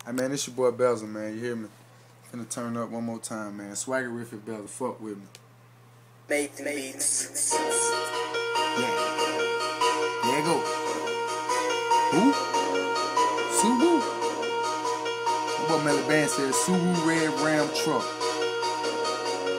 Hey man, this your boy Belzer, man. You hear me? Finna turn up one more time, man. Swaggerific Belzer, fuck with me. Nathan Beats. Yeah. There you go. Who? Subaru? My boy Melly Band said Subaru Red Ram truck.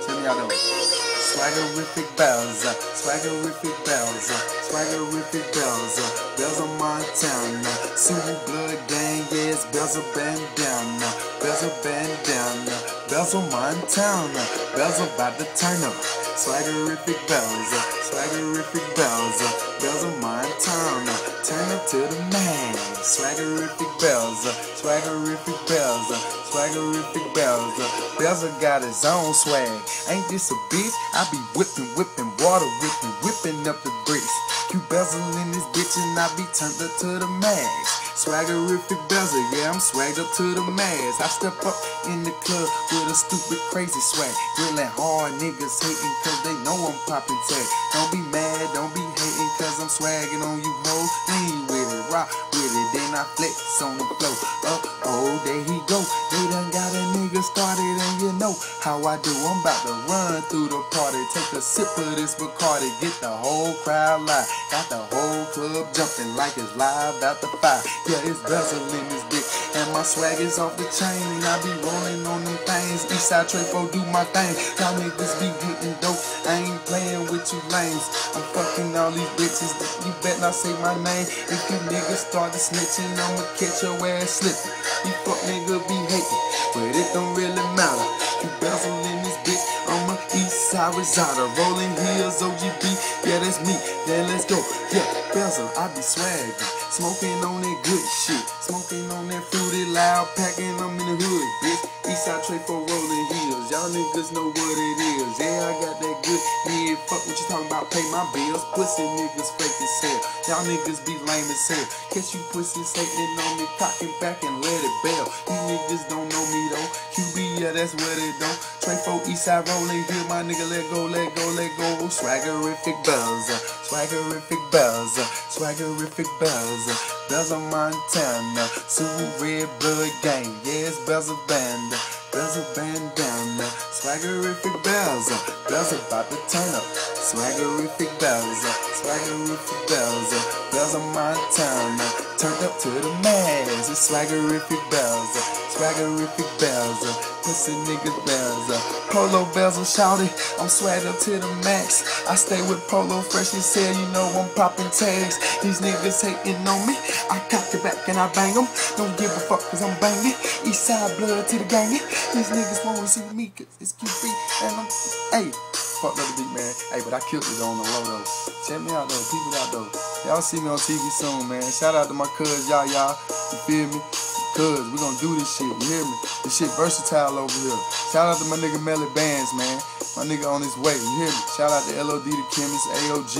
Tell me how that was. Swaggerific Belzer, Swaggerific Belzer, Swaggerific Belzer, Belzer Montana, Subaru Blood Gang, yes, Belzer Bandana, Belzer Bandana, Belzer Montana, Belzer about to turn up. Swaggerific Belzer, Swaggerific Belzer, Belzer Montana, turn up to the max. Swaggerific Belzer, Swaggerific Belzer, Swaggerific Belzer, Belzer got his own swag. Ain't this a bitch? I be whipping, water whipping up the bricks. You bezeling this bitch and I be turned up to the max. Swaggerific Belzer, yeah, I'm swagged up to the max. I step up in the club with a stupid crazy swag. Drilling hard, niggas hating cause they know I'm popping tag. Don't be mad, don't be hating cause I'm swagging on you hoes. Lean with it, rock with it, then I flex on the floor. Oh, there he go. They done got a nigga started and you know how I do. I'm about to run through the party, take a sip of this Bacardi, get the whole crowd live. Got the whole club jumping like it's live out the fire. Yeah, it's Belzer in this dick, and my swag is off the chain, and I be rolling on them things. Eastside Trayfo do my thing. Y'all niggas be getting dope. I ain't playing with you lames. I'm fucking all these bitches. You bet not say my name. If you niggas started snitching, I'ma catch your ass slipping. You fuck nigga be hating, but it don't really matter. You Belzer in this bitch. I'm a Eastside Risada, rolling heels, OGB. Yeah, that's me. Then let's go. Yeah, Belzer, I be swagging. Smoking on that good shit, smoking on that fruity loud, packing them in the hood, bitch. Eastside Trayfo rolling heels, y'all niggas know what it is. Yeah, I got that good head, fuck what you talking about, pay my bills. Pussy niggas fake as hell, y'all niggas be lame as hell. Catch you pussies hating on me, cocking back and let it bail. You niggas don't know me though, QB, yeah, that's what it don't. Trayfo Eastside rolling here, my nigga, let go, let go, let go. Swaggerific Belzer, Swaggerific Belzer, Swaggerific Belzer, Belzer Montana, Subaru Red Blood Gang, yes, Belzer Banda, Belzer Bandana, Swaggerific Belzer, Belzer about to turn up. Swaggerific Belzer, Swaggerific Belzer, Belzer Montana, turned up to the max. It's Swaggerific Belzer, Swaggerific Belzer, pussy niggas Belzer. Polo Belzer shouted, I'm swagged up to the max. I stay with Polo fresh as hell, you know I'm popping tags. These niggas hating on me, I cock it back and I bang them. Don't give a fuck cause I'm banging. Eastside blood to the gang. These niggas wanna see me cause it's QB and I'm, hey, fuck up the beat, man. Hey, but I killed it on the low though. Check me out though, peep it out though. Y'all see me on TV soon, man. Shout out to my cuz, y'all, you feel me? Cuz, we gonna do this shit, you hear me? This shit versatile over here. Shout out to my nigga Melly Bands, man. My nigga on his way, you hear me? Shout out to LOD the Chemist, AOG.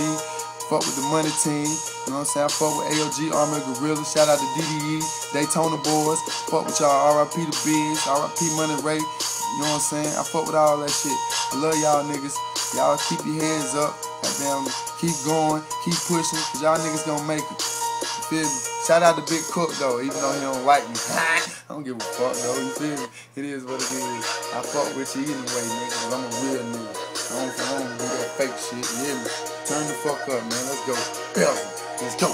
Fuck with the money team, you know what I'm saying? I fuck with AOG, Army Gorilla. Shout out to DDE, Daytona Boys. Fuck with y'all, RIP the Biz, RIP Money Ray. You know what I'm saying? I fuck with all that shit. I love y'all niggas. Y'all keep your heads up. Goddamn, keep going, keep pushing, cause y'all niggas gonna make it. You feel me? Shout out to Big Cook though, even though he don't like me. I don't give a fuck though, you feel me? It is what it is. I fuck with you anyway, nigga, cause I'm a real nigga. I don't do that fake shit, you hear me? Turn the fuck up, man, let's go. Belzer, let's go.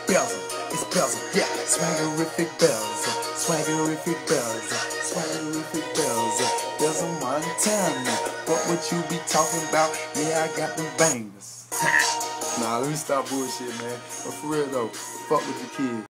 Belzer, it's Belzer, yeah. Swaggerific Belzer, Swaggerific Belzer, Swaggerific Belzer, Belzer Montana. Fuck what you be talking about, yeah, I got them bangers. Nah, let me stop bullshit, man. But for real though, fuck with your kids.